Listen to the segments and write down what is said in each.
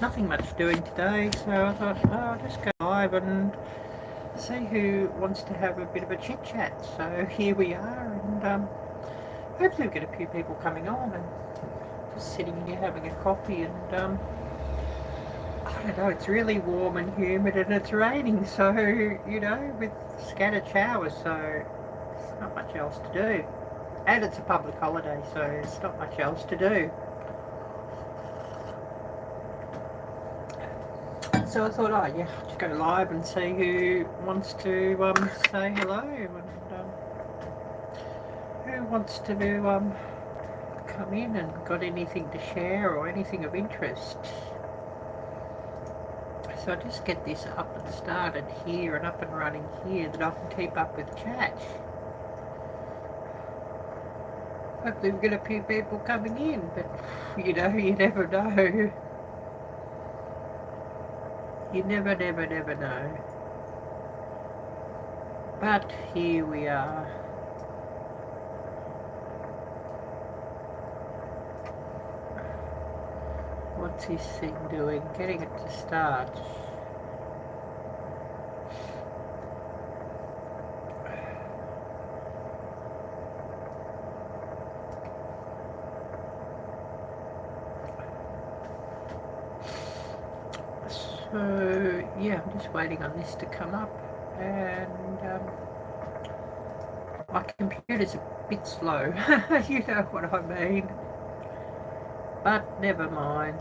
nothing much doing today, so I thought, oh, I'll just go live and see who wants to have a bit of a chit chat. So here we are, and hopefully we'll get a few people coming on, and just sitting here having a coffee, and I don't know, it's really warm and humid and it's raining, so, you know, with scattered showers, so there's not much else to do. And it's a public holiday, so there's not much else to do. So I thought, oh yeah, I'll just go live and see who wants to say hello, and who wants to come in and got anything to share or anything of interest. So I just get this up and started here and up and running here, that I can keep up with chat. Hopefully we get a few people coming in, but you know, you never know. You never know. But here we are. What's this thing doing? Getting it to start. So yeah, I'm just waiting on this to come up, and my computer's a bit slow. You know what I mean, but never mind.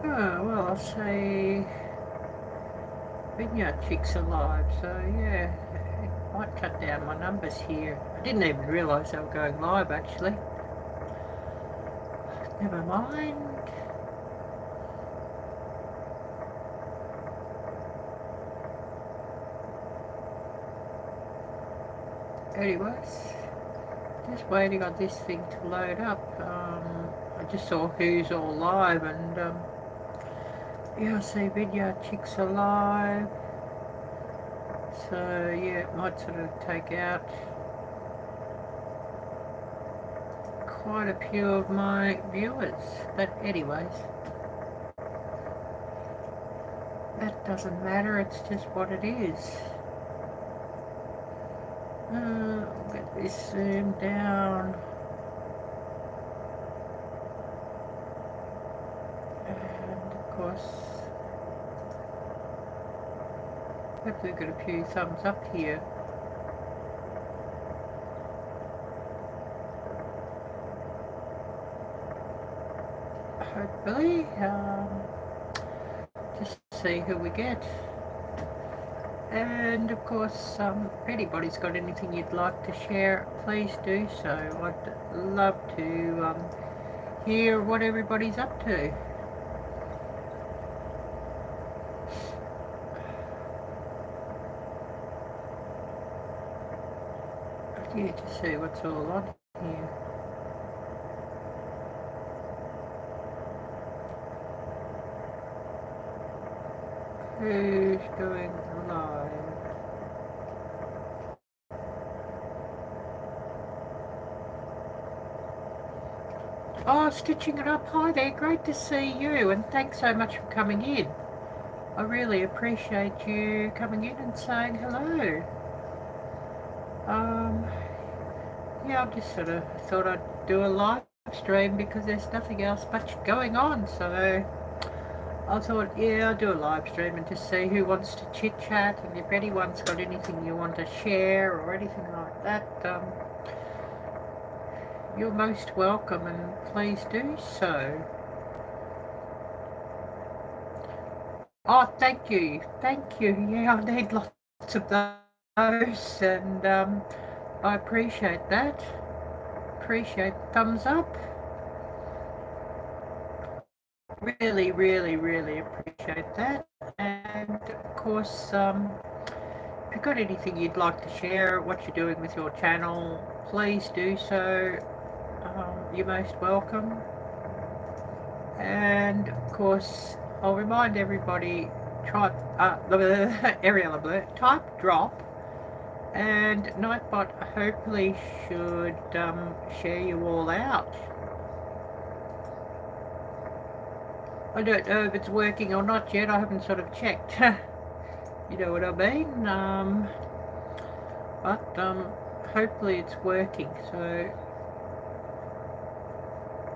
Oh, well, I'll say Vineyard Chicks alive, so yeah, it might cut down my numbers here. I didn't even realise they were going live, actually. Never mind. Anyways, just waiting on this thing to load up. I just saw who's all live, and yeah, I see Vineyard Chicks alive. So yeah, it might sort of take out quite a few of my viewers. But anyways, that doesn't matter, it's just what it is. I'll get this zoomed down. And of course, hopefully we've got a few thumbs up here. Hopefully, just see who we get. And of course, if anybody's got anything you'd like to share, please do so. I'd love to hear what everybody's up to. I need to see what's all on here. Who's going live? Oh, Stitching It Up, hi there, great to see you, and thanks so much for coming in. I really appreciate you coming in and saying hello. Yeah, I just sort of thought I'd do a live stream because there's nothing else much going on, so I thought, yeah, I'll do a live stream and just see who wants to chit chat, and if anyone's got anything you want to share or anything like that, you're most welcome, and please do so. Oh, thank you, yeah, I need lots of those, and I appreciate that, appreciate thumbs up. Really appreciate that. And of course, if you've got anything you'd like to share, what you're doing with your channel, please do so. You're most welcome. And of course, I'll remind everybody, type drop and Nightbot hopefully should share you all out. I don't know if it's working or not yet. I haven't sort of checked. You know what I mean? But hopefully it's working. So,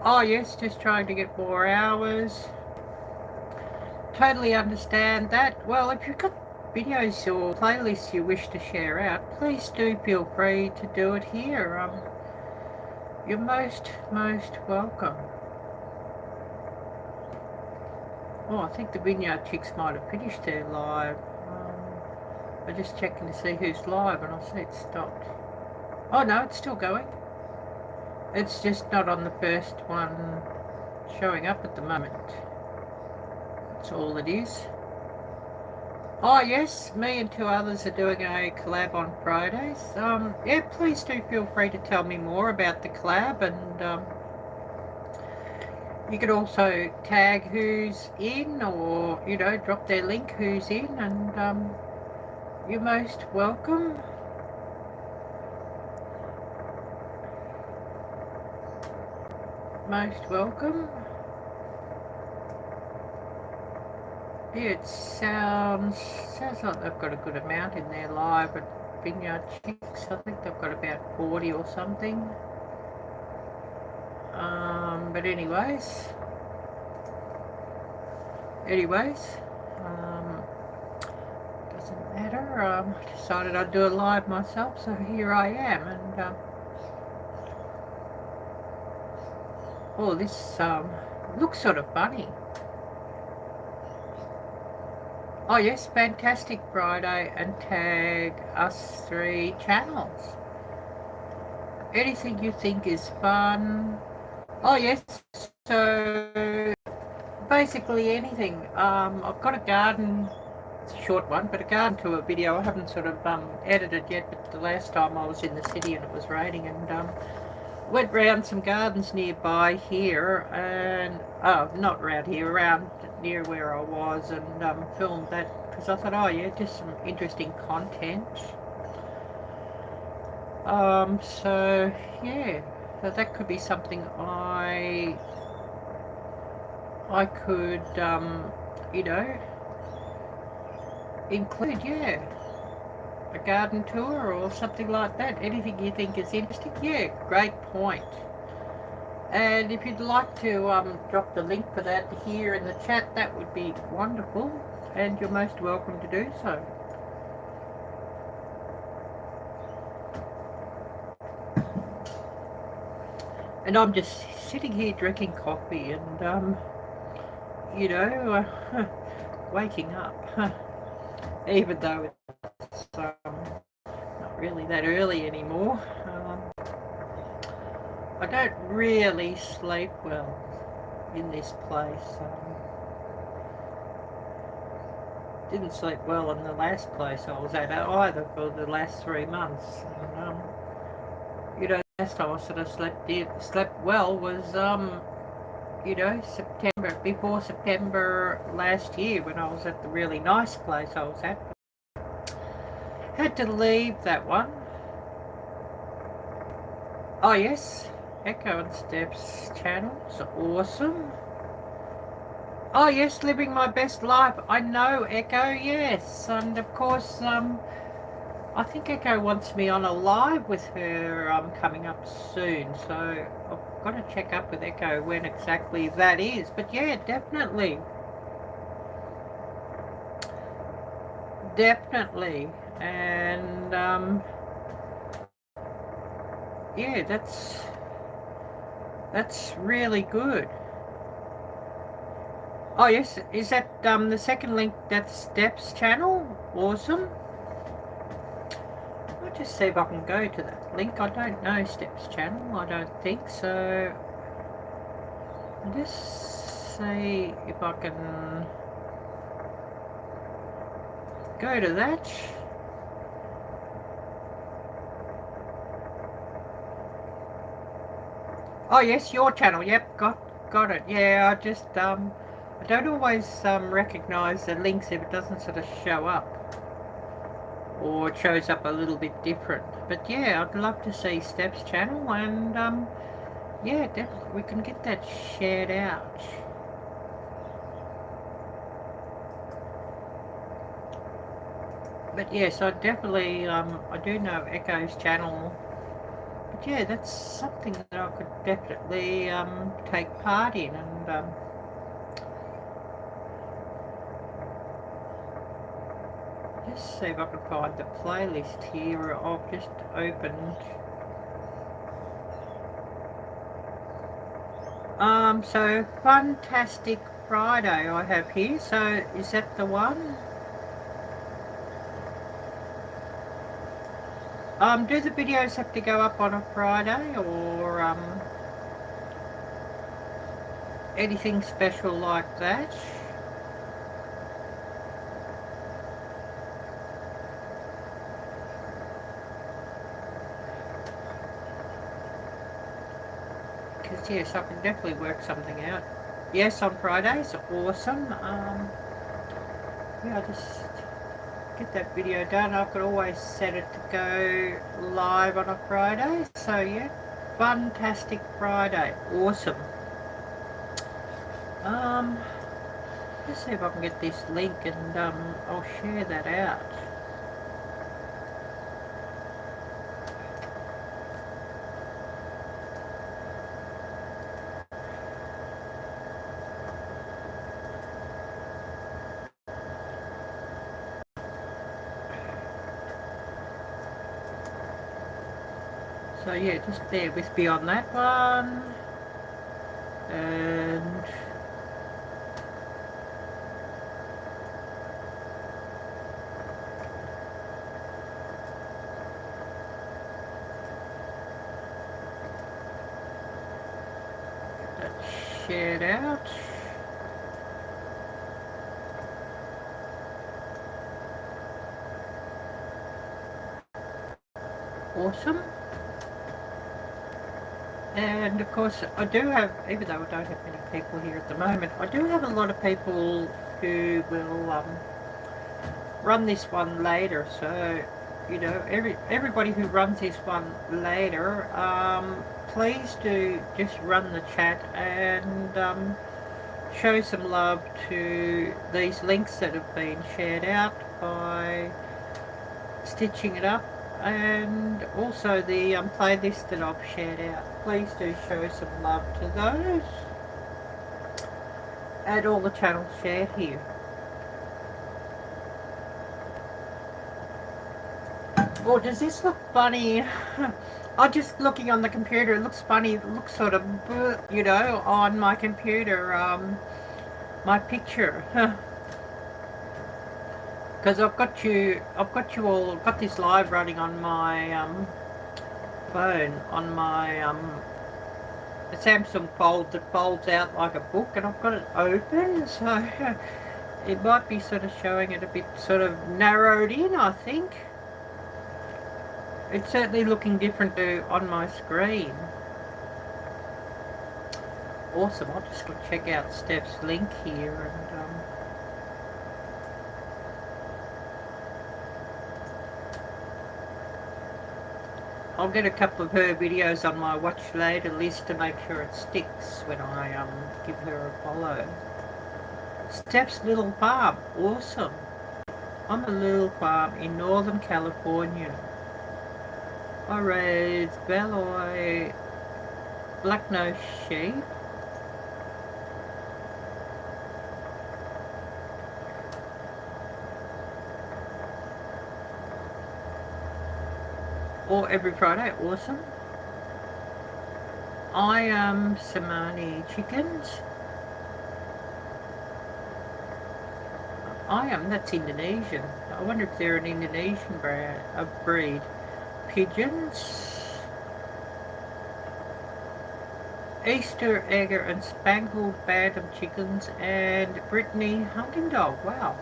oh yes, just trying to get more hours. Totally understand that. Well, if you've got videos or playlists you wish to share out, please do feel free to do it here. You're most welcome. Oh, I think the Vineyard Chicks might have finished their live. I'm just checking to see who's live, and I see it stopped. Oh no, it's still going. It's just not on the first one showing up at the moment. That's all it is. Oh yes, me and 2 others are doing a collab on Fridays. Yeah, please do feel free to tell me more about the collab, and you could also tag who's in, or, you know, drop their link who's in, and you're most welcome. Most welcome. Yeah, it sounds like they've got a good amount in there live at Vineyard Chicks. I think they've got about 40 or something. But anyways, doesn't matter. I decided I'd do it live myself, so here I am. And oh, this looks sort of funny. Oh yes, fantastic Friday, and tag us 3 channels. Anything you think is fun. Oh yes, so basically anything. I've got a garden, it's a short one, but a garden tour video. I haven't sort of edited yet, but the last time I was in the city and it was raining, and went round some gardens nearby here, and not around here, around near where I was, and filmed that, because I thought, oh yeah, just some interesting content. So yeah, so that could be something I could you know, include. Yeah, a garden tour or something like that. Anything you think is interesting. Yeah, great point. And if you'd like to drop the link for that here in the chat, that would be wonderful, and you're most welcome to do so. And I'm just sitting here drinking coffee and you know, waking up, even though it's not really that early anymore. I don't really sleep well in this place. Didn't sleep well in the last place I was at either for the last 3 months. And, you know, the last time I sort of slept well was, you know, before September last year, when I was at the really nice place I was at. Had to leave that one. Oh yes, Echo and Steps channels, awesome. Oh yes, living my best life. I know, Echo, yes. And of course, I think Echo wants me on a live with her coming up soon. So I've got to check up with Echo when exactly that is. But yeah, definitely. Definitely. And yeah, that's really good. Oh yes, is that the second link? That's Steps channel? Awesome. I'll just see if I can go to that link. I don't know Steps channel, I don't think so. I'll just see if I can go to that. Oh yes, your channel. Yep, got it. Yeah, I just I don't always recognise the links if it doesn't sort of show up or it shows up a little bit different. But yeah, I'd love to see Steph's channel, and yeah, definitely we can get that shared out. But yes, I definitely, I do know Echo's channel. But yeah, that's something that I could definitely take part in. And just see if I can find the playlist here. I've just opened. So Fantastic Friday I have here. So is that the one? Do the videos have to go up on a Friday, or anything special like that? Because yes, I can definitely work something out. Yes, on Fridays, awesome. Yeah, just get that video done. I could always set it to go live on a Friday. So yeah, Fantastic Friday, awesome. Let's see if I can get this link, and I'll share that out. So yeah, just bear with me on that one. And get that shared out. Awesome. And of course, I do have, even though I don't have many people here at the moment, I do have a lot of people who will run this one later. So, you know, everybody who runs this one later, please do just run the chat and show some love to these links that have been shared out by stitching it up. And also the playlist that I've shared out. Please do show some love to those. Add all the channels shared here. Or does this look funny? I'm just looking on the computer. It looks funny. It looks sort of, you know, on my computer. My picture. Because I've got this live running on my phone, on my Samsung Fold that folds out like a book, and I've got it open, so it might be sort of showing it a bit sort of narrowed in, I think. It's certainly looking different to on my screen. Awesome, I'll just go check out Steph's link here, and I'll get a couple of her videos on my watch later list to make sure it sticks when I give her a follow. Steph's little farm, awesome. I'm a little farm in Northern California. I raise Valoi black-nosed sheep. Or every Friday, awesome. I am Samani chickens. That's Indonesian. I wonder if they're an Indonesian breed. Pigeons. Easter Egger and Spangled Bantam chickens, and Brittany hunting dog. Wow.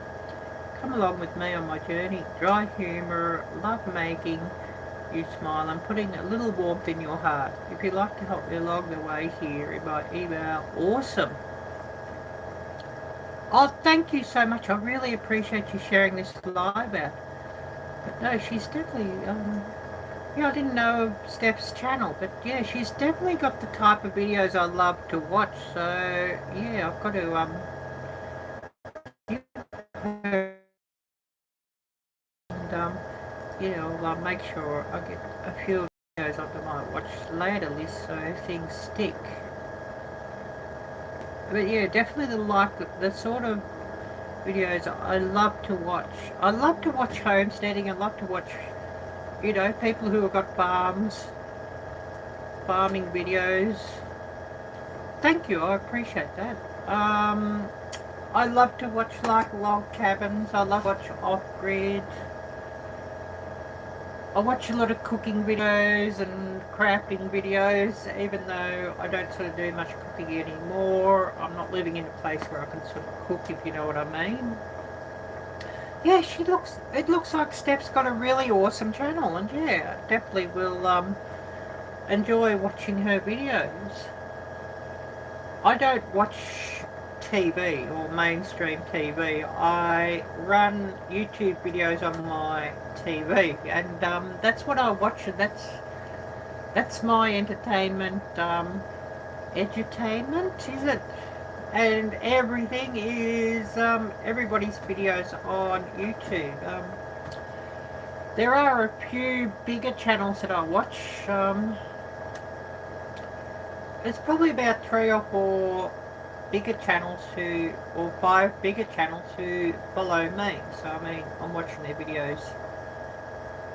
Come along with me on my journey. Dry humour, love making you smile, and putting a little warmth in your heart. If you'd like to help me along the way here in my email, awesome. Oh, thank you so much. I really appreciate you sharing this live out. But no, she's definitely, yeah, I didn't know Steph's channel, but yeah, she's definitely got the type of videos I love to watch, so yeah, I've got to, give her, and, yeah, I'll make sure I get a few videos onto my watch later list so things stick. But yeah, definitely the sort of videos I love to watch. I love to watch homesteading. I love to watch, you know, people who have got farms, farming videos. Thank you, I appreciate that. I love to watch like log cabins. I love to watch off-grid. I watch a lot of cooking videos and crafting videos, even though I don't sort of do much cooking anymore. I'm not living in a place where I can sort of cook, if you know what I mean. Yeah, it looks like Steph's got a really awesome channel, and yeah, definitely will enjoy watching her videos. I don't watch TV or mainstream TV. I run YouTube videos on my TV, and that's what I watch, and that's my entertainment. Edutainment, is it? And everything is everybody's videos on YouTube. There are a few bigger channels that I watch. It's probably about 3 or 4 bigger channels or 5 bigger channels who follow me. So I mean, I'm watching their videos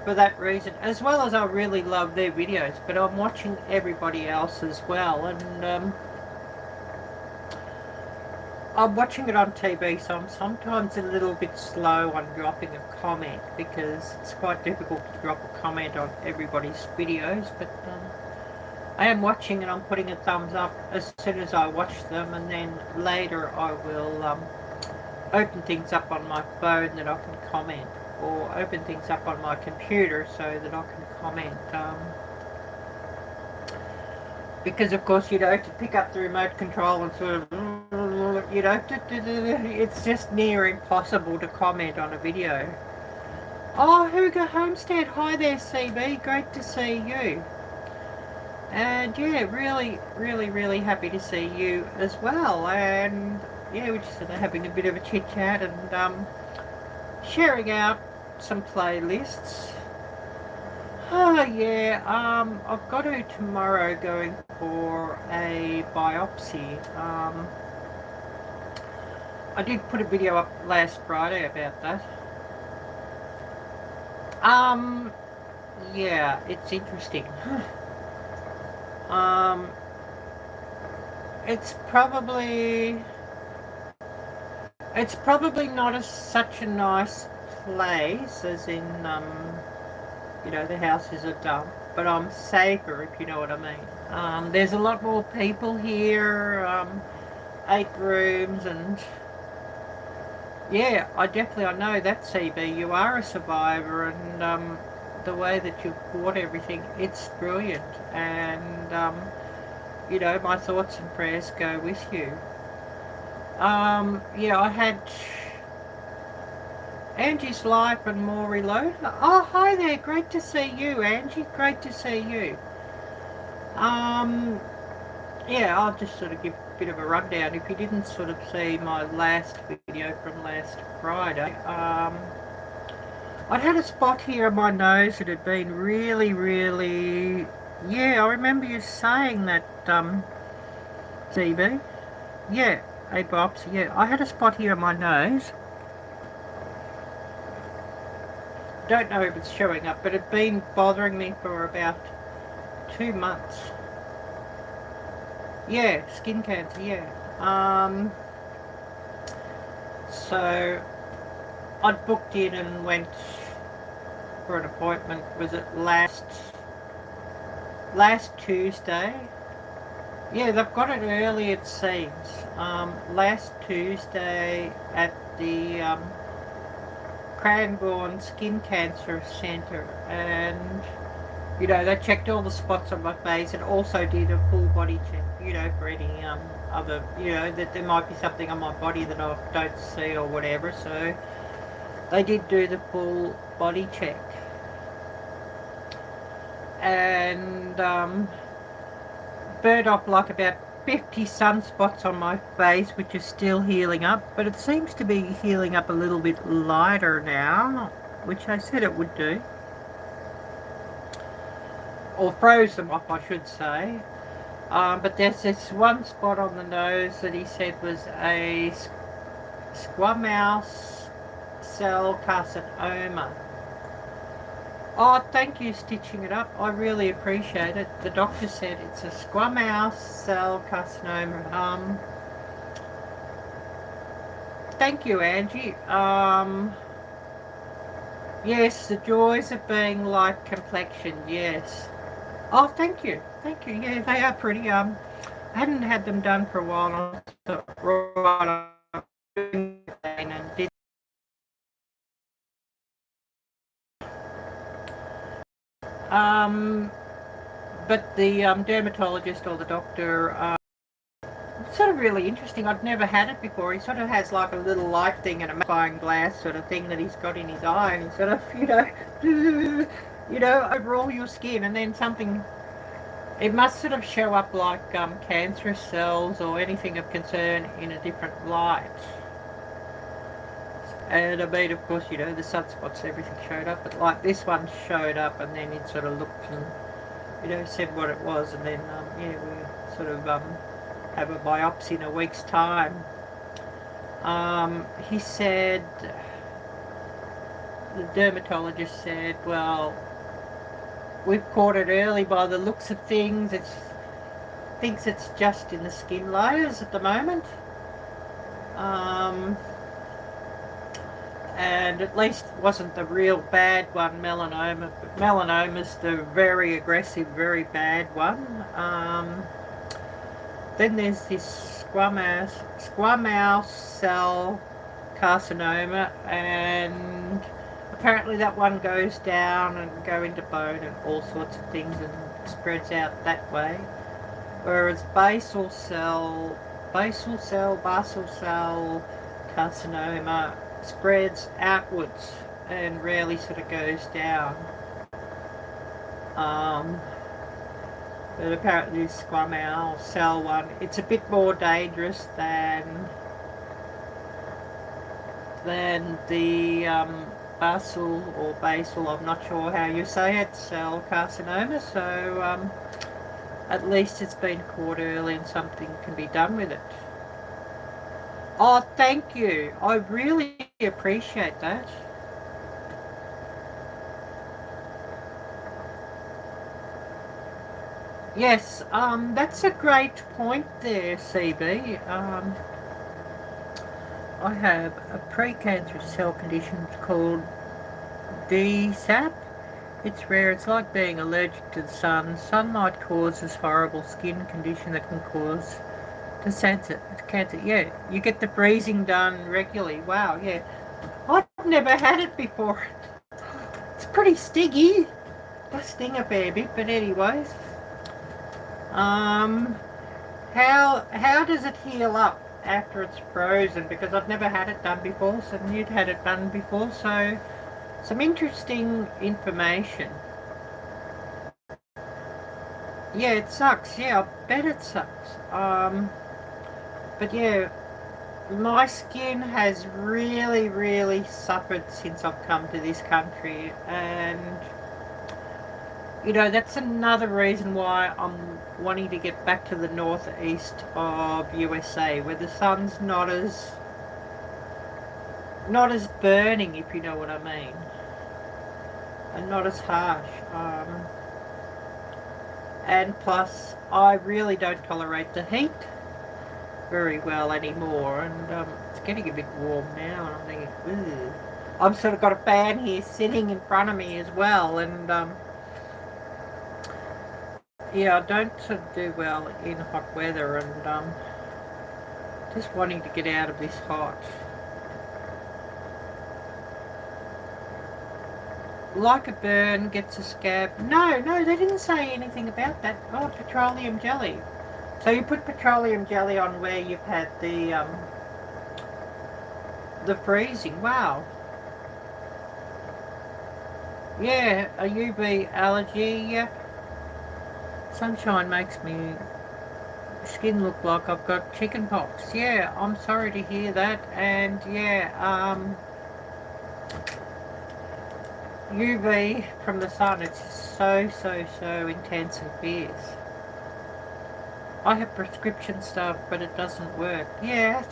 for that reason, as well as I really love their videos, but I'm watching everybody else as well, and I'm watching it on TV, so I'm sometimes a little bit slow on dropping a comment, because it's quite difficult to drop a comment on everybody's videos, but I am watching and I'm putting a thumbs up as soon as I watch them, and then later I will open things up on my phone that I can comment, or open things up on my computer so that I can comment. Because of course, you know, to pick up the remote control and sort of, you know, it's just near impossible to comment on a video. Oh, Hugo Homestead, hi there CB, great to see you. And yeah, really happy to see you as well. And yeah, we're just sort of having a bit of a chit chat and sharing out some playlists. Oh yeah, I've got to tomorrow going for a biopsy. I did put a video up last Friday about that. Yeah, it's interesting. It's probably not such a nice place, as in, you know, the house is a dump, but I'm safer, if you know what I mean. There's a lot more people here, 8 rooms, and yeah, I know that, CB, you are a survivor, and the way that you've bought everything, it's brilliant, and you know, my thoughts and prayers go with you. Yeah, I had Angie's Life and More Reload. Oh, hi there, great to see you, Angie, great to see you. Yeah, I'll just sort of give a bit of a rundown. If you didn't sort of see my last video from last Friday, I'd had a spot here on my nose that had been really, yeah, I remember you saying that, CB. Yeah, a biopsy, yeah. I had a spot here on my nose. Don't know if it's showing up, but it'd been bothering me for about 2 months. Yeah, skin cancer, yeah. So I'd booked in and went for an appointment. Was it last Tuesday? Yeah, they've got it early, it seems. Last Tuesday at the Cranbourne Skin Cancer Centre, and you know, they checked all the spots on my face and also did a full body check, you know, for any other, you know, that there might be something on my body that I don't see or whatever. So they did do the full body check, and burned off like about 50 sunspots on my face, which is still healing up, but it seems to be healing up a little bit lighter now, which I said it would do. Or froze them off, I should say. But there's this one spot on the nose that he said was a squamous cell carcinoma. Oh, thank you, stitching it up. I really appreciate it. The doctor said it's a squamous cell carcinoma. Thank you, Angie. Yes, the joys of being light complexioned, yes. Oh, thank you. Thank you. Yeah, they are pretty. I hadn't had them done for a while. And did. But the dermatologist or the doctor, it's sort of really interesting. I'd never had it before. He sort of has like a little light thing and a magnifying glass sort of thing that he's got in his eye, and he sort of, over all your skin, and then something. It must sort of show up like cancerous cells or anything of concern in a different light. And I mean, of course, the sunspots, everything showed up, but like this one showed up, and then it sort of looked and, said what it was, and then, we sort of have a biopsy in a week's time. He said, the dermatologist said, well, we've caught it early by the looks of things. Thinks it's just in the skin layers at the moment. And at least wasn't the real bad one, melanoma. But melanoma's the very aggressive, very bad one. Then there's this squamous cell carcinoma, and apparently that one goes down and go into bone and all sorts of things and spreads out that way. Whereas basal cell carcinoma spreads outwards and rarely sort of goes down. But apparently this squamous cell one, it's a bit more dangerous than the basal, I'm not sure how you say it, cell carcinoma. So at least it's been caught early and something can be done with it. Oh, thank you. I really appreciate that. Yes, that's a great point there, CB. I have a precancerous cell condition called DSAP. It's rare. It's like being allergic to the sun. Sunlight causes horrible skin condition that can cause cancer. Yeah, you get the freezing done regularly. Wow, yeah. I've never had it before. It's pretty stingy. Does sting a fair bit, but anyways. How does it heal up after it's frozen? Because I've never had it done before, so you'd had it done before, so some interesting information. Yeah, it sucks. Yeah, I bet it sucks. But yeah, my skin has really, really suffered since I've come to this country, and that's another reason why I'm wanting to get back to the northeast of USA, where the sun's not as burning, if you know what I mean, and not as harsh. And plus, I really don't tolerate the heat very well anymore, and it's getting a bit warm now, and I'm thinking, ooh. I've sort of got a fan here sitting in front of me as well, and yeah, I don't sort of do well in hot weather, and just wanting to get out of this hot. Like a burn, gets a scab. No, they didn't say anything about that. Oh, petroleum jelly. So you put petroleum jelly on where you've had the freezing. Wow. Yeah, a UV allergy. Yep. Sunshine makes me skin look like I've got chicken pox. Yeah, I'm sorry to hear that. And yeah, UV from the sun, it's so intense and fierce. I have prescription stuff, but it doesn't work. Yeah,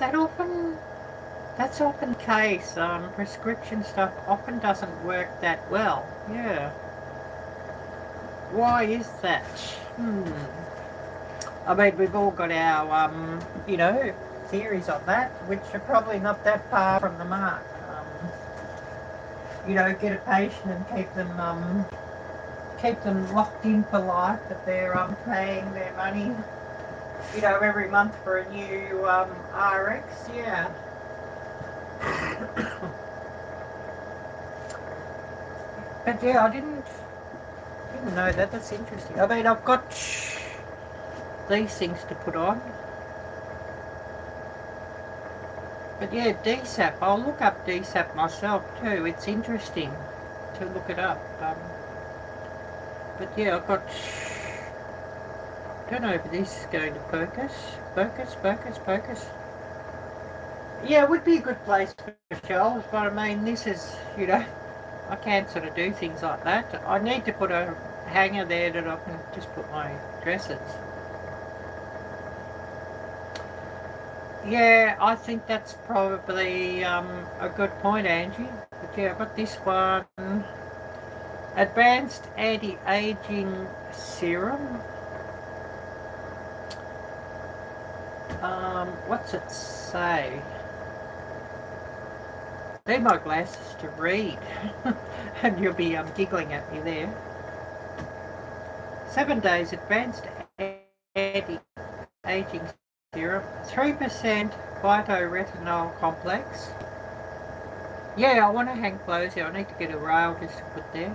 that's often the case. Prescription stuff often doesn't work that well. Yeah. Why is that? I mean, we've all got our, theories on that, which are probably not that far from the mark. Get a patient and keep them locked in for life, that they're paying their money, every month for a new RX. Yeah. But yeah, I didn't know that. That's interesting. I mean, I've got these things to put on. But yeah, DSAP. I'll look up DSAP myself too. It's interesting to look it up. But yeah, I've got... don't know if this is going to focus. Focus. Yeah, it would be a good place for shelves, but I mean, this is, I can't sort of do things like that. I need to put a hanger there that I can just put my dresses. Yeah, I think that's probably a good point, Angie. But yeah, I've got this one. Advanced Anti-Aging Serum. What's it say? I need my glasses to read. And you'll be giggling at me there. 7 days Advanced Anti-Aging Serum. 3% phytoretinol complex. Yeah, I want to hang clothes here. I need to get a rail just to put there.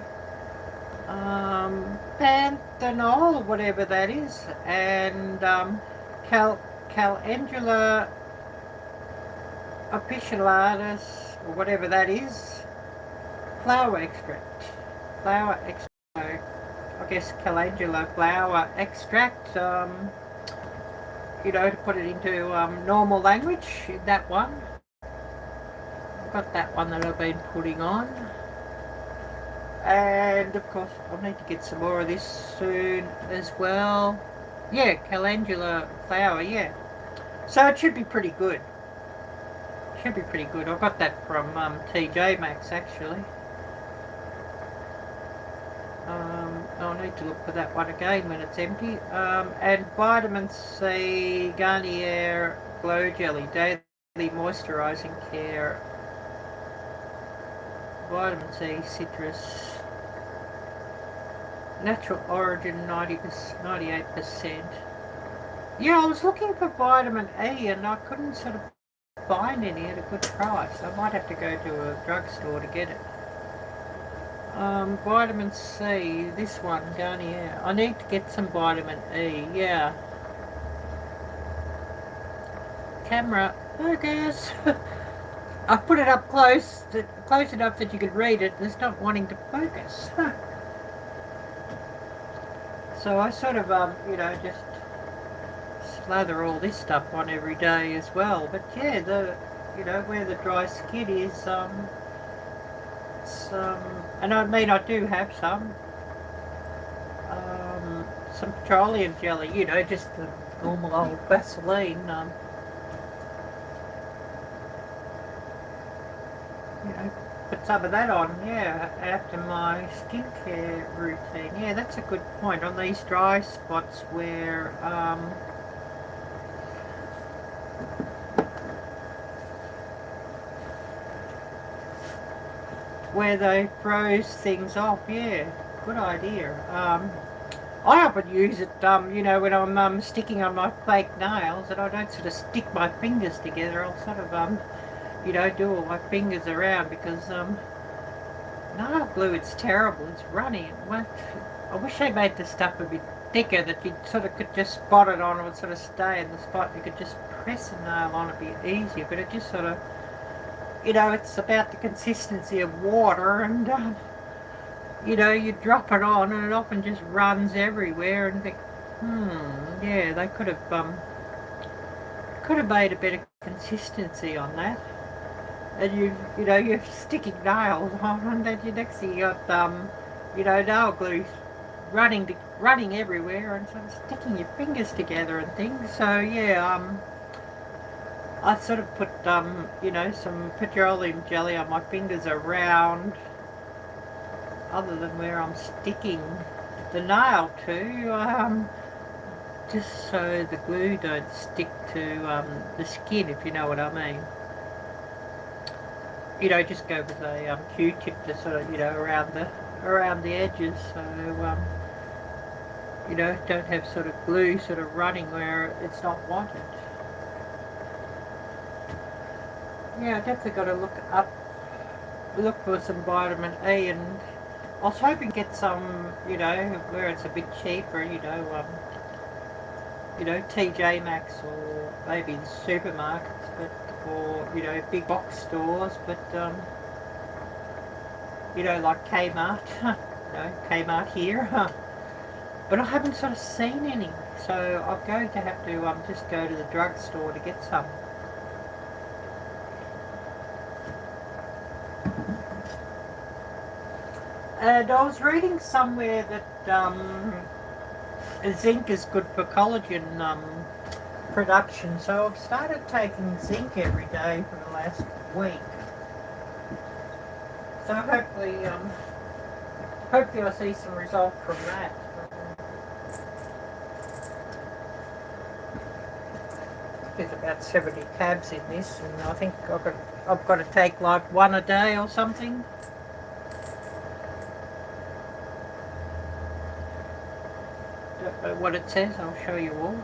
Panthenol, whatever that is. And Calendula officinalis, or whatever that is. Flower extract. I guess calendula flower extract. To put it into normal language, in that one. I've got that one that I've been putting on. And of course, I'll need to get some more of this soon as well. Yeah, calendula flower, yeah. So it should be pretty good. I got that from TJ Maxx, actually. I'll need to look for that one again when it's empty. And vitamin C Garnier Glow Jelly Daily Moisturising Care. Vitamin C Citrus. Natural origin 98%. Yeah, I was looking for vitamin E and I couldn't sort of find any at a good price. I might have to go to a drugstore to get it. Vitamin C, this one, Garnier. I need to get some vitamin E, yeah. Camera, focus. I put it up close enough that you could read it. It's not wanting to focus. So I sort of, just slather all this stuff on every day as well. But yeah, where the dry skin is, and I mean, I do have some petroleum jelly, just the normal old Vaseline, put some of that on, yeah, after my skincare routine. Yeah, that's a good point. On these dry spots where, they froze things off, yeah, good idea. I often use it, when I'm sticking on my fake nails, and I don't sort of stick my fingers together. I'll sort of, do all my fingers around, because nail glue, it's terrible. It's runny. I wish they made the stuff a bit thicker, that you sort of could just spot it on, it would sort of stay in the spot. You could just press a nail on, it'd be easier, but it just sort of, it's about the consistency of water, and you know, you drop it on and it often just runs everywhere, and think, yeah, they could have made a better consistency on that. And you know, you're sticking nails on, and then you next thing you got you know, nail glue running everywhere, and sort of sticking your fingers together and things. So yeah, I sort of put you know, some petroleum jelly on my fingers around, other than where I'm sticking the nail to, just so the glue don't stick to the skin, if you know what I mean. You know, just go with a Q-tip to sort of, you know, around the edges, so you know, don't have sort of glue sort of running where it's not wanted. Yeah, I definitely got to look for some vitamin E, and I was hoping to get some, you know, where it's a bit cheaper, you know, TJ Maxx or maybe the supermarkets, but or you know, big box stores, but you know, like Kmart, you know, Kmart here, but I haven't sort of seen any, so I'm going to have to just go to the drugstore to get some. And I was reading somewhere that zinc is good for collagen production, so I've started taking zinc every day for the last week. So hopefully I'll see some result from that. There's about 70 tabs in this, and I think I've got to take like one a day or something. Don't know what it says, I'll show you all.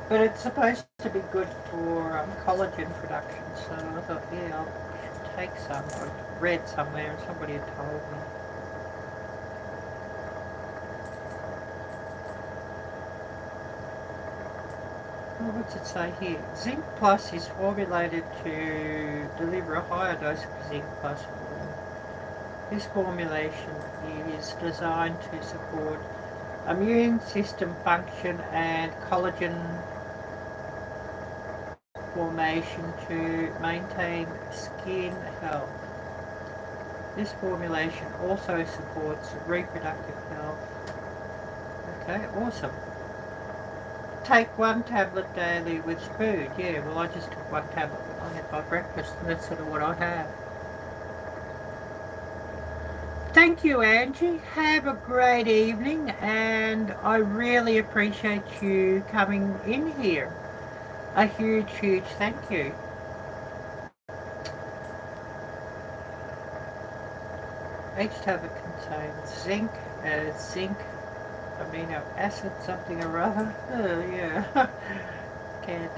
But it's supposed to be good for collagen production, so I thought, yeah, I'll take some. I read somewhere and somebody had told me. Well, what's it say here? Zinc Plus is formulated to deliver a higher dose of Zinc Plus. This formulation is designed to support immune system function and collagen formation to maintain skin health. This formulation also supports reproductive health. Okay, awesome. Take one tablet daily with food. Yeah, well, I just took one tablet when I had my breakfast, and that's sort of what I have. Thank you, Angie. Have a great evening, and I really appreciate you coming in here. A huge, huge thank you. Each tablet contains zinc, amino acid, something or other. Oh, yeah. Can't.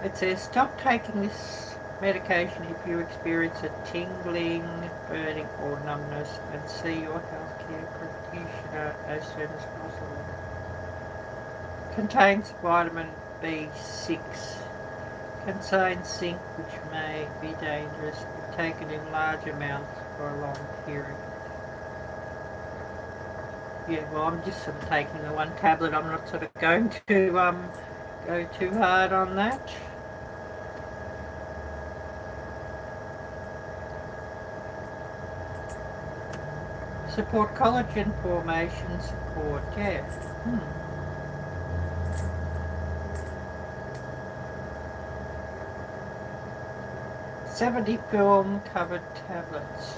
It says, stop taking this medication if you experience a tingling, burning or numbness, and see your healthcare practitioner as soon as possible. Contains vitamin B6. Contains zinc, which may be dangerous if taken in large amounts for a long period. Yeah, well, I'm just sort of taking the one tablet. I'm not sort of going to go too hard on that. Support collagen formation support, yeah. 70 film covered tablets.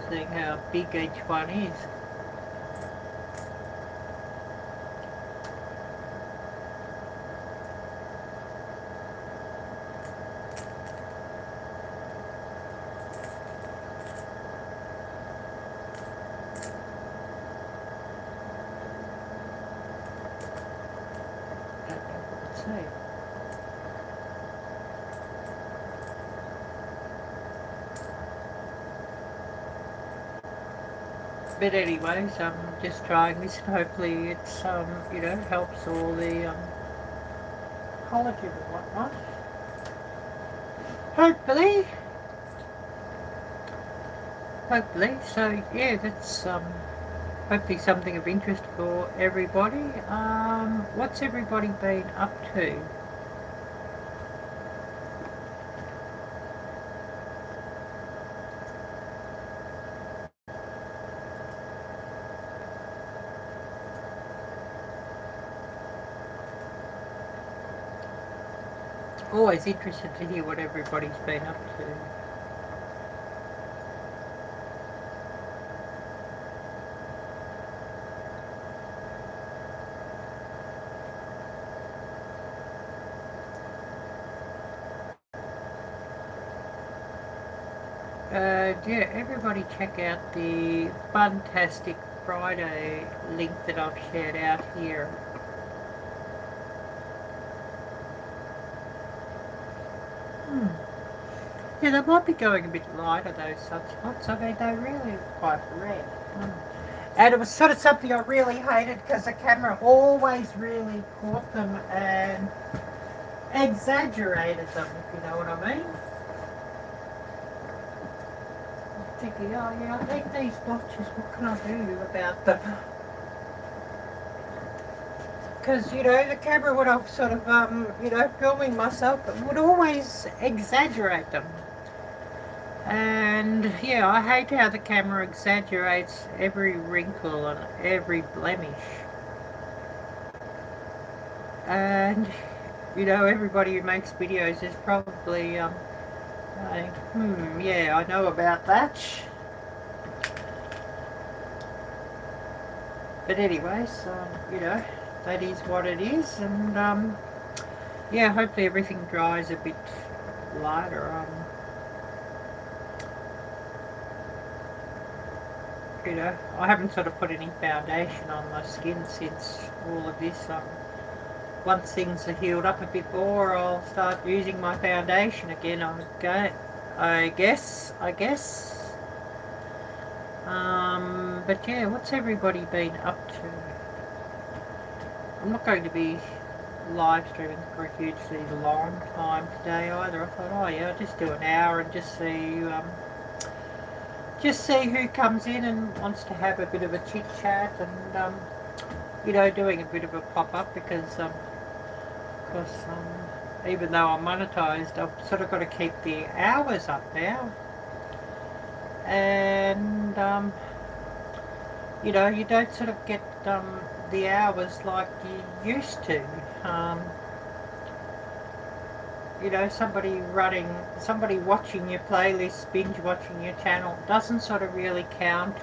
Seeing how big each one is. Let's see. But anyways, I'm just trying this, and hopefully it's you know, helps all the collagen and whatnot. Hopefully. So yeah, that's hopefully something of interest for everybody. What's everybody been up to? Always interested to hear what everybody's been up to. Yeah, everybody check out the Fantastic Friday link that I've shared out here. Yeah, they might be going a bit lighter, those sunspots. I mean, they're really quite red. And it was sort of something I really hated because the camera always really caught them and exaggerated them, if you know what I mean. Thinking, oh yeah, I like these watches, what can I do about them? Because, you know, the camera, when I'm sort of, you know, filming myself, would always exaggerate them. And, yeah, I hate how the camera exaggerates every wrinkle and every blemish. And, you know, everybody who makes videos is probably, yeah, I know about that. But anyways, you know, that is what it is, and yeah, hopefully everything dries a bit lighter. You know, I haven't sort of put any foundation on my skin since all of this. Once things are healed up a bit more, I'll start using my foundation again. I guess. But yeah, what's everybody been up to? I'm not going to be live streaming for a hugely long time today either. I thought, oh yeah, I'll just do an hour and just see who comes in and wants to have a bit of a chit chat, and you know, doing a bit of a pop-up because even though I'm monetized, I've sort of got to keep the hours up now, and you know, you don't sort of get the hours like you used to. You know, somebody watching your playlist, binge watching your channel, doesn't sort of really count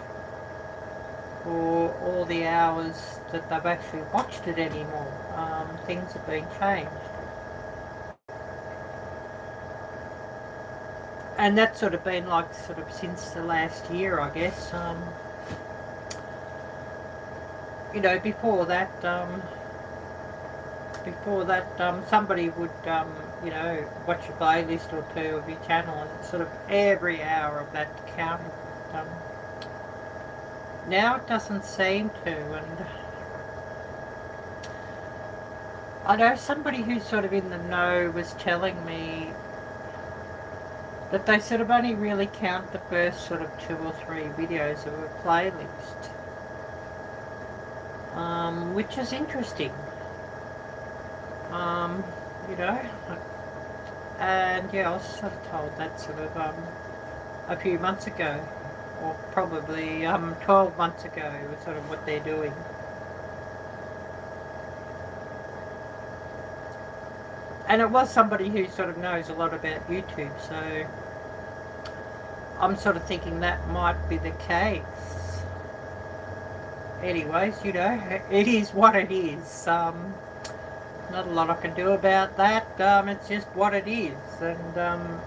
for all the hours that they've actually watched it anymore. Things have been changed. And that's sort of been like sort of since the last year, I guess. You know, before that, somebody would, you know, watch a playlist or two of your channel, and sort of every hour of that counted. Now it doesn't seem to, and I know somebody who's sort of in the know was telling me that they sort of only really count the first sort of 2 or 3 videos of a playlist, which is interesting. You know, and yeah, I was sort of told that sort of a few months ago, or probably 12 months ago, was sort of what they're doing. And it was somebody who sort of knows a lot about YouTube, so I'm sort of thinking that might be the case. Anyways, you know, it is what it is. Not a lot I can do about that. It's just what it is, and I'm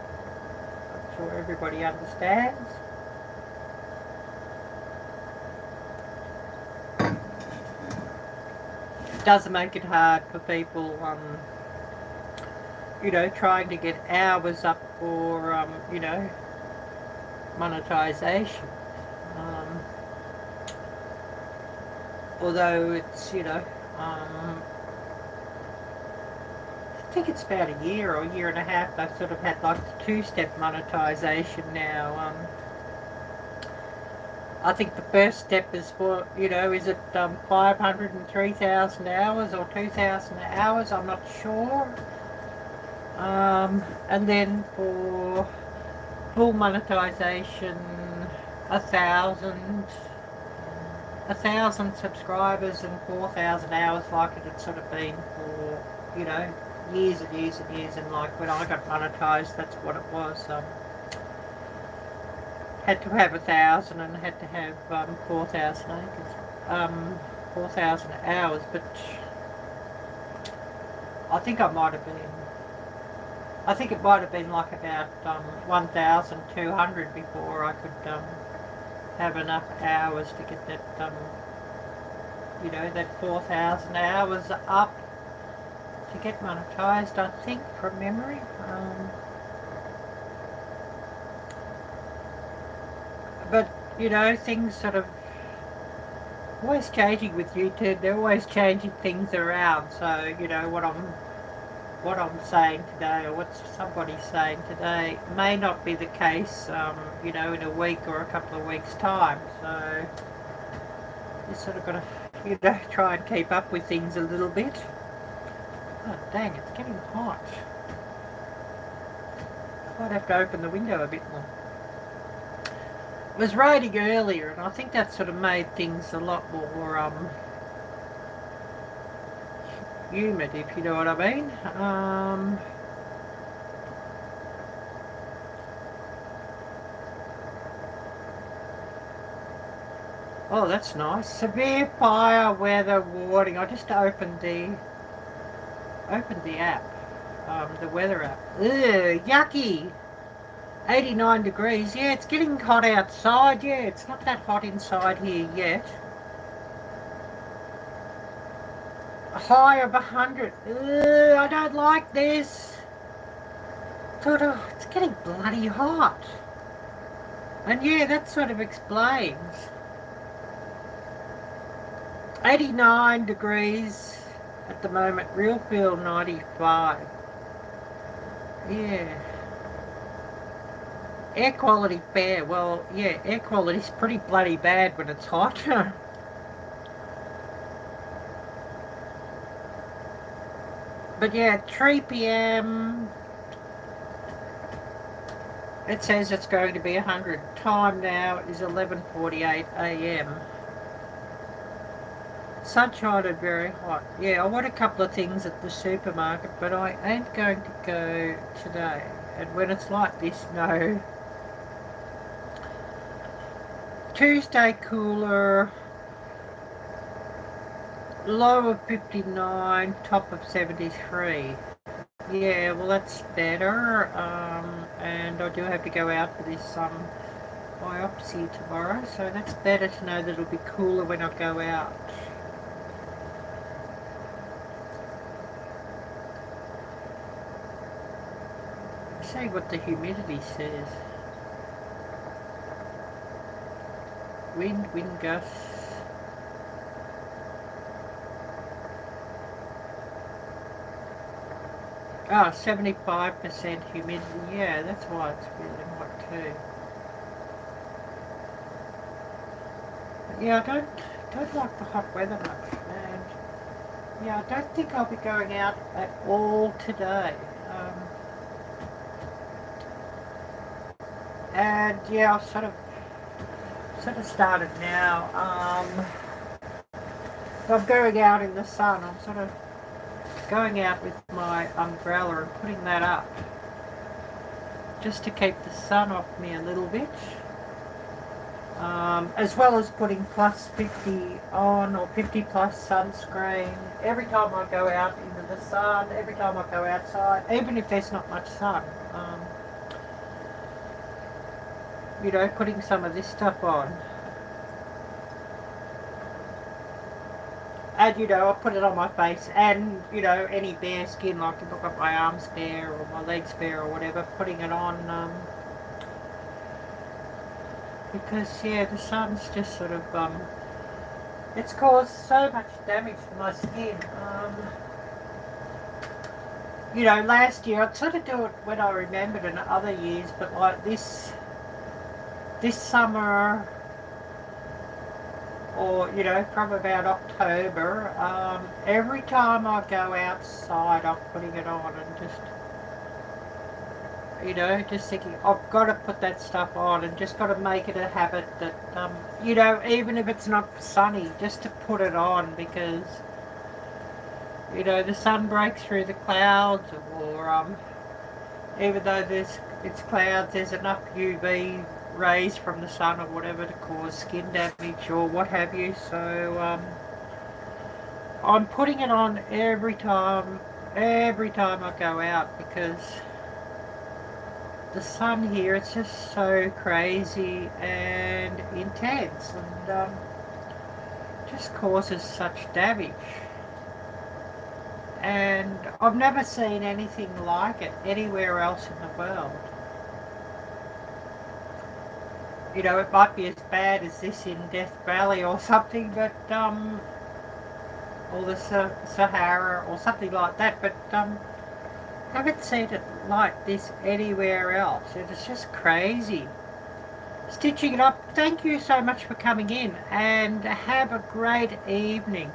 sure everybody understands. It does make it hard for people, you know, trying to get hours up for, you know, monetization. Although it's, you know, think it's about a year or a year and a half, they've sort of had like the two-step monetization now. I think the first step is for, you know, is it 503,000 hours or 2,000 hours? I'm not sure. And then for full monetization, 1,000 subscribers and 4,000 hours, like it had sort of been for, you know, years and years and years. And like when I got monetized, that's what it was. Had to have 1,000 and had to have 4,000 acres, 4,000 hours. But I think it might have been like about 1,200 before I could have enough hours to get that, you know, that 4,000 hours up to get monetized, I think, from memory. But, you know, things sort of always changing with YouTube. They're always changing things around. So, you know, what I'm saying today or what somebody's saying today may not be the case, you know, in a week or a couple of weeks' time. So you sort of got to, you know, try and keep up with things a little bit. Oh, dang, it's getting hot. I might have to open the window a bit more. It was raining earlier, and I think that sort of made things a lot more humid, if you know what I mean. Oh, that's nice. Severe fire weather warning. I just opened the app, the weather app. Ugh, yucky. 89 degrees. Yeah, it's getting hot outside. Yeah, it's not that hot inside here yet. A high of 100. Ugh, I don't like this. It's getting bloody hot. And yeah, that sort of explains. 89 degrees at the moment. Real feel 95. Yeah. Air quality fair. Well, yeah, air quality's pretty bloody bad when it's hot. But yeah, 3 p.m. It says it's going to be 100. Time now is 11:48 a.m. Sunshine and very hot. Yeah, I want a couple of things at the supermarket, but I ain't going to go today. And when it's like this, no. Tuesday cooler, low of 59, top of 73. Yeah, well that's better. And I do have to go out for this biopsy tomorrow, so that's better to know that it'll be cooler when I go out. Let's see what the humidity says. Wind gusts. Oh, 75% humidity. Yeah, that's why it's feeling hot too. But yeah, I don't like the hot weather much, and yeah, I don't think I'll be going out at all today. And yeah, I've sort of started now. So I'm going out in the sun. I'm sort of going out with my umbrella and putting that up just to keep the sun off me a little bit, as well as putting plus 50 on or 50 plus sunscreen every time I go out into the sun, every time I go outside, even if there's not much sun. You know, putting some of this stuff on. And, you know, I put it on my face and, you know, any bare skin, like if I've got my arms bare or my legs bare or whatever, putting it on, because, yeah, the sun's just sort of, it's caused so much damage to my skin. you know, last year I'd sort of do it when I remembered in other years, but like this summer, or you know, from about October, every time I go outside I'm putting it on and just, you know, just thinking I've got to put that stuff on and just got to make it a habit that, you know, even if it's not sunny, just to put it on, because you know the sun breaks through the clouds, or even though it's clouds, there's enough UV rays from the sun or whatever to cause skin damage or what have you. So I'm putting it on every time I go out, because the sun here, it's just so crazy and intense, and just causes such damage. And I've never seen anything like it anywhere else in the world. You know, it might be as bad as this in Death Valley or something, but or the Sahara or something like that, but haven't seen it like this anywhere else. It's just crazy. Stitching it up, thank you so much for coming in, and have a great evening.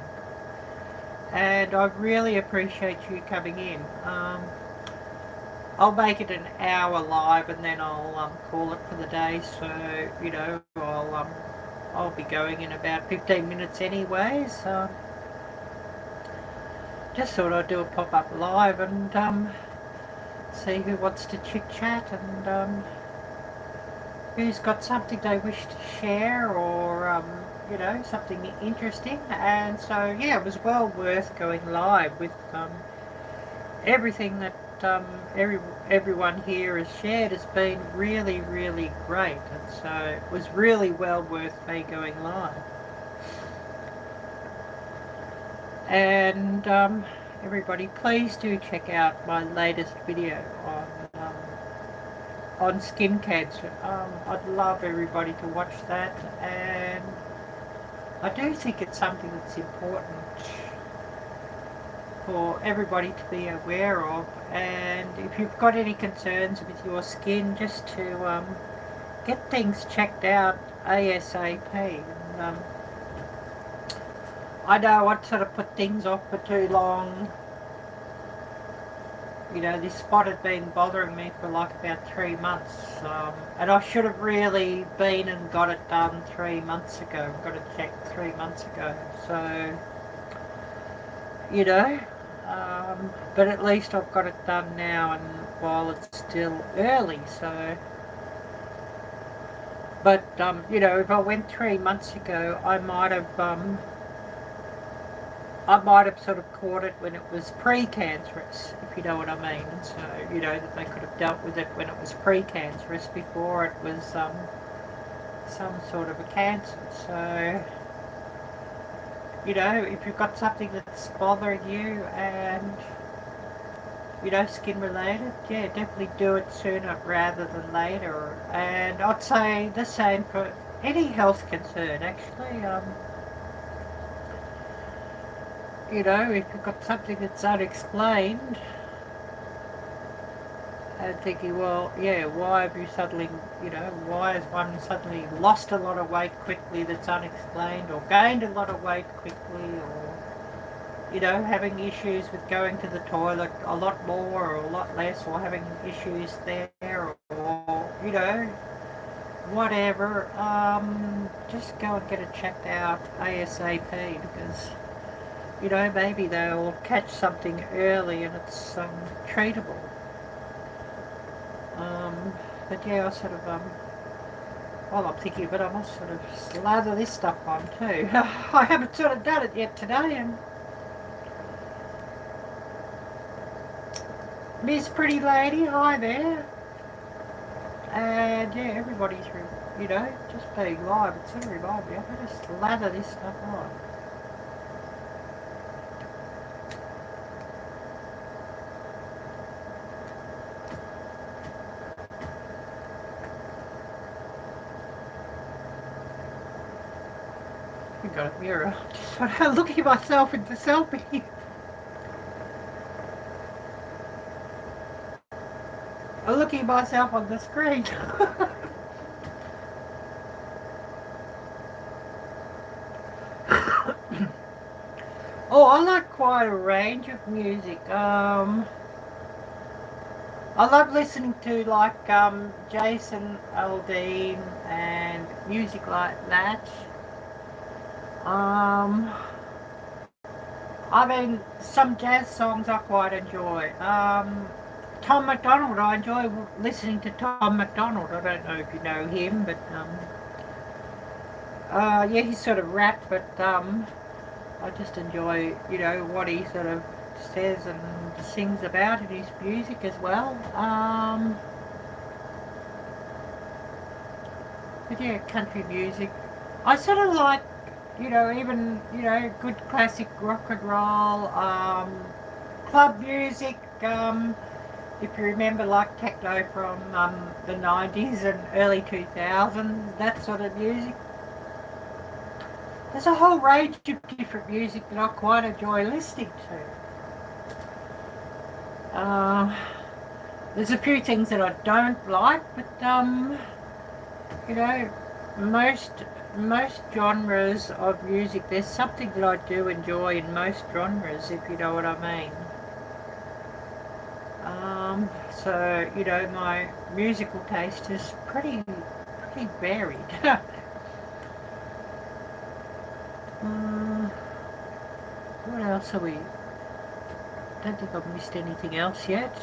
And I really appreciate you coming in. I'll make it an hour live, and then I'll call it for the day. So you know, I'll be going in about 15 minutes anyway. So just thought I'd do a pop-up live and see who wants to chit chat, and who's got something they wish to share, or you know, something interesting. And so yeah, it was well worth going live with everything that everyone here has shared has been really, really great, and so it was really well worth me going live. And everybody, please do check out my latest video on skin cancer. I'd love everybody to watch that, and I do think it's something that's important for everybody to be aware of. And if you've got any concerns with your skin, just to get things checked out ASAP. And, I know I'd sort of put things off for too long. You know, this spot had been bothering me for like about 3 months, and I should have really been and got it done 3 months ago, got it checked 3 months ago. So, you know, but at least I've got it done now, and while it's still early. So, but you know, if I went 3 months ago, I might have sort of caught it when it was pre-cancerous, if you know what I mean. And so, you know, that they could have dealt with it when it was pre-cancerous, before it was some sort of a cancer. So, you know, if you've got something that's bothering you and, you know, skin related, yeah, definitely do it sooner rather than later. And I'd say the same for any health concern, actually. You know, if you've got something that's unexplained, and thinking, well, yeah, why have you suddenly, you know, why has one suddenly lost a lot of weight quickly that's unexplained, or gained a lot of weight quickly, or, you know, having issues with going to the toilet a lot more or a lot less, or having issues there, or you know, whatever, just go and get it checked out ASAP, because, you know, maybe they'll catch something early and it's treatable. But yeah, I sort of, while I'm thinking of it, I must sort of slather this stuff on too. I haven't sort of done it yet today. And Miss Pretty Lady, hi there. And yeah, everybody's, you know, just being live, it sort of reminds me, I better slather this stuff on. I've got a mirror. Just looking at myself in the selfie. myself on the screen. Oh, I like quite a range of music. I love listening to like Jason Aldean and music like that. I mean, some jazz songs I quite enjoy. Tom McDonald, I enjoy listening to Tom McDonald. I don't know if you know him, but yeah, he's sort of rap, but I just enjoy, you know, what he sort of says and sings about in his music as well. But yeah, country music. I sort of like, you know, even, you know, good classic rock and roll, club music, if you remember like techno from the 90s and early 2000s, that sort of music. There's a whole range of different music that I quite enjoy listening to. There's a few things that I don't like, but you know, most genres of music, there's something that I do enjoy in most genres, if you know what I mean. So, you know, my musical taste is pretty varied. What else are we? I don't think I've missed anything else yet.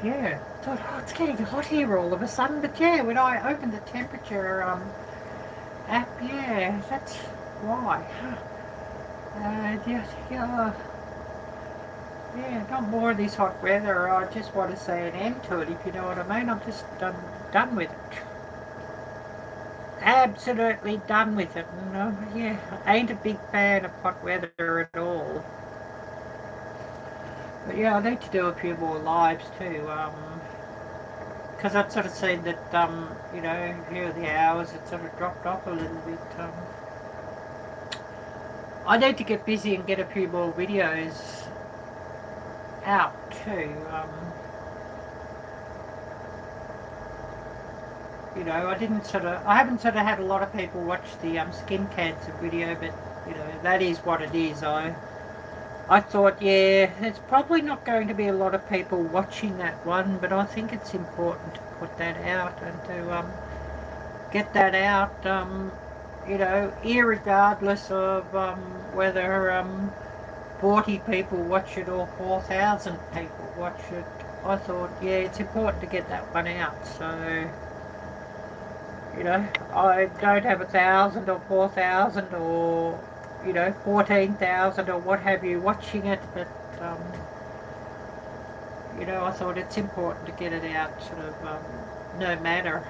Yeah, I thought, oh, it's getting hot here all of a sudden, but yeah, when I opened the temperature app, yeah, that's why. Yeah, not more of this hot weather. I just want to say an end to it, if you know what I mean. I'm just done with it. Absolutely done with it. And, yeah, I ain't a big fan of hot weather at all. But yeah, I need to do a few more lives too. Because I've sort of seen that, you know, here are the hours, it sort of dropped off a little bit. I need to get busy and get a few more videos out too. You know, I haven't sort of had a lot of people watch the skin cancer video, but you know, that is what it is. I thought, yeah, there's probably not going to be a lot of people watching that one, but I think it's important to put that out and to get that out, you know, irregardless of whether 40 people watch it or 4,000 people watch it. I thought, yeah, it's important to get that one out. So, you know, I don't have 1,000 or 4,000 or, you know, 14,000 or what have you watching it, but you know, I thought it's important to get it out, sort of, no matter,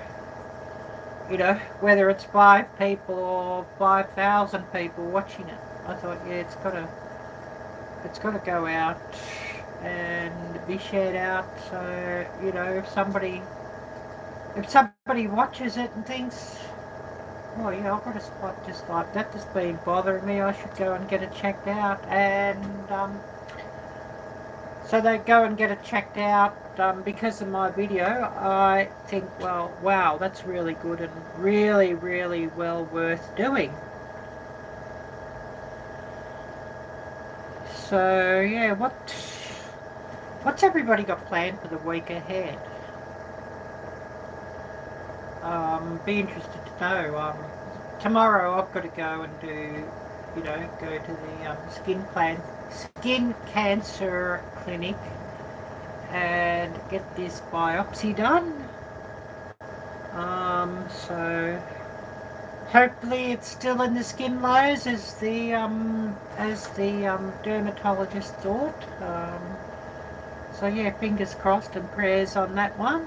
you know, whether it's 5 people or 5,000 people watching it. I thought, yeah, it's got to go out and be shared out. So, you know, if somebody watches it and thinks, oh yeah, I've got a spot just like that that's been bothering me, I should go and get it checked out. And so they go and get it checked out because of my video. I think, well, wow, that's really good and really, really well worth doing. So yeah, what's everybody got planned for the week ahead? Be interested to know. Tomorrow I've got to go and do, you know, go to the skin cancer clinic and get this biopsy done. So hopefully it's still in the skin layers as the dermatologist thought. So yeah, fingers crossed and prayers on that one.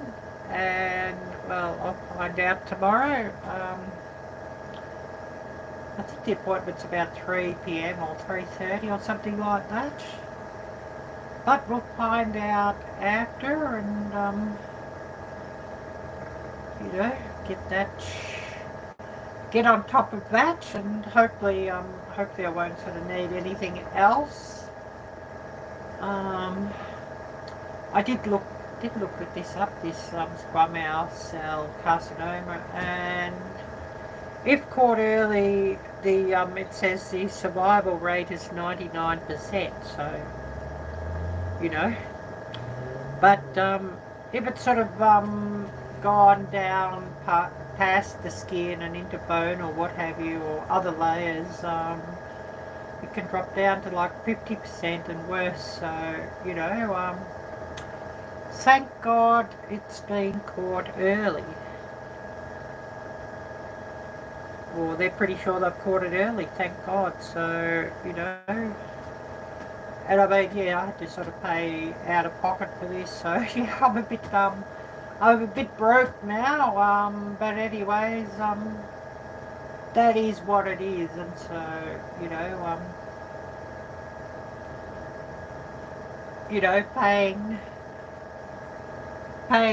And well, I'll find out tomorrow. I think the appointment's about 3 p.m. or 3:30 or something like that. But we'll find out after and, you know, get on top of that, and hopefully I won't sort of need anything else. I did look at this squamous cell carcinoma, and if caught early, it says the survival rate is 99%. So, you know, but if it's sort of gone down past the skin and into bone or what have you, or other layers, it can drop down to like 50% and worse. So, you know, thank God it's been caught early. Or they're pretty sure they've caught it early, thank God. So, you know, and I mean, yeah, I had to sort of pay out of pocket for this. So, yeah, I'm a bit broke now. But anyways, that is what it is. And so, you know, paying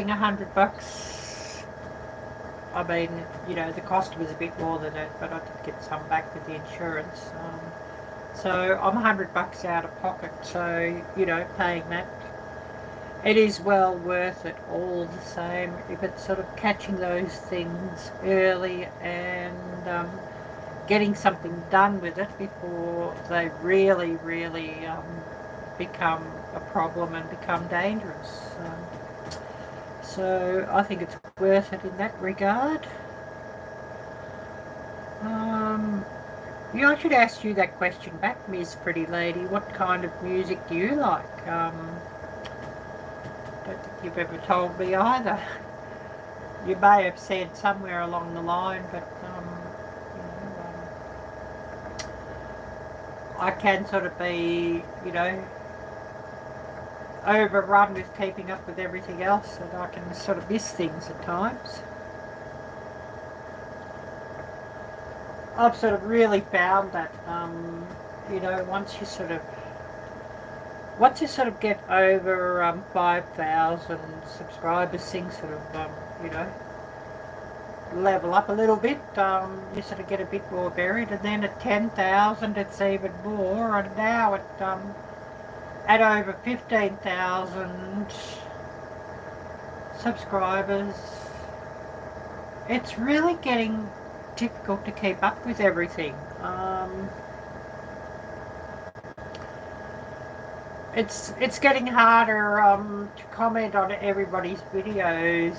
$100. I mean, you know, the cost was a bit more than it, but I did get some back with the insurance. So I'm $100 out of pocket. So, you know, paying that, it is well worth it all the same. If it's sort of catching those things early and getting something done with it before they really, really become a problem and become dangerous. So I think it's worth it in that regard. Yeah, I should ask you that question back, Miss Pretty Lady. What kind of music do you like? Don't think you've ever told me either. You may have said somewhere along the line, but you know, I can sort of be, you know, overrun with keeping up with everything else, and I can sort of miss things at times. I've sort of really found that, you know, once you sort of get over 5,000 subscribers, things sort of, you know, level up a little bit. You sort of get a bit more buried, and then at 10,000 it's even more, and now at over 15,000 subscribers, it's really getting difficult to keep up with everything. It's getting harder to comment on everybody's videos,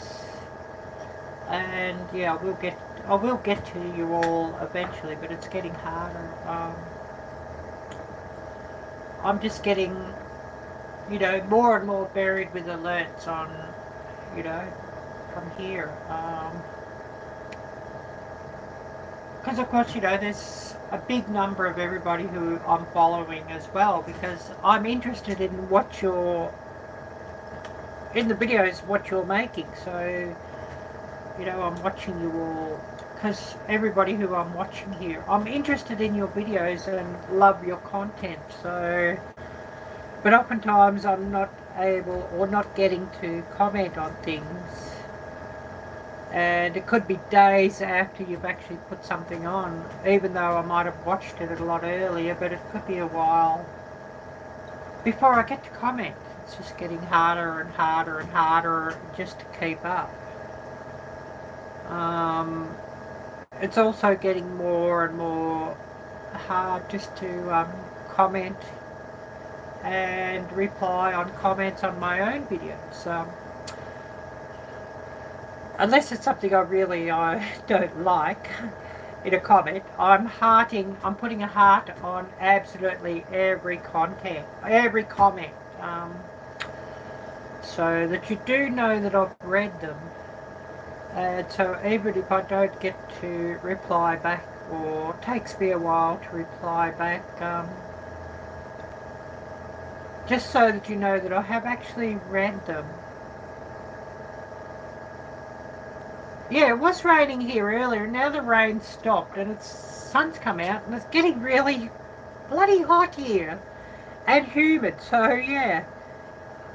and yeah, I will get to you all eventually, but it's getting harder. I'm just getting, you know, more and more buried with alerts on, you know, from here. Because of course, you know, there's a big number of everybody who I'm following as well, because I'm interested in in the videos, what you're making. So, you know, I'm watching you all, because everybody who I'm watching here, I'm interested in your videos and love your content. So, but oftentimes I'm not able or not getting to comment on things, and it could be days after you've actually put something on, even though I might have watched it a lot earlier, but it could be a while before I get to comment. It's just getting harder and harder and harder just to keep up. It's also getting more and more hard just to comment and reply on comments on my own videos. Unless it's something I don't like in a comment, I'm putting a heart on absolutely every comment, so that you do know that I've read them. So even if I don't get to reply back, or takes me a while to reply back, just so that you know that I have actually read them. Yeah, it was raining here earlier, now the rain stopped and sun's come out, and it's getting really bloody hot here and humid. So yeah,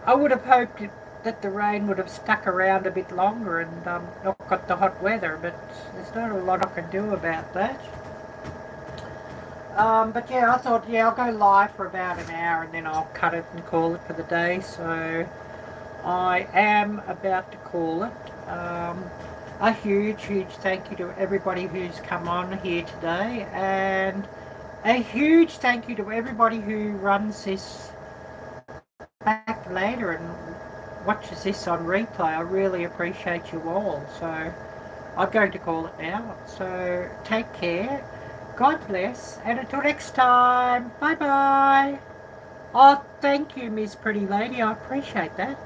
I would have hoped that the rain would have stuck around a bit longer and not got the hot weather, but there's not a lot I can do about that. But yeah, I thought, yeah, I'll go live for about an hour and then I'll cut it and call it for the day. So I am about to call it. A huge thank you to everybody who's come on here today, and a huge thank you to everybody who runs this back later and watches this on replay. I really appreciate you all. So I'm going to call it now. So take care. God bless, and until next time, bye-bye. Oh, thank you, Miss Pretty Lady. I appreciate that.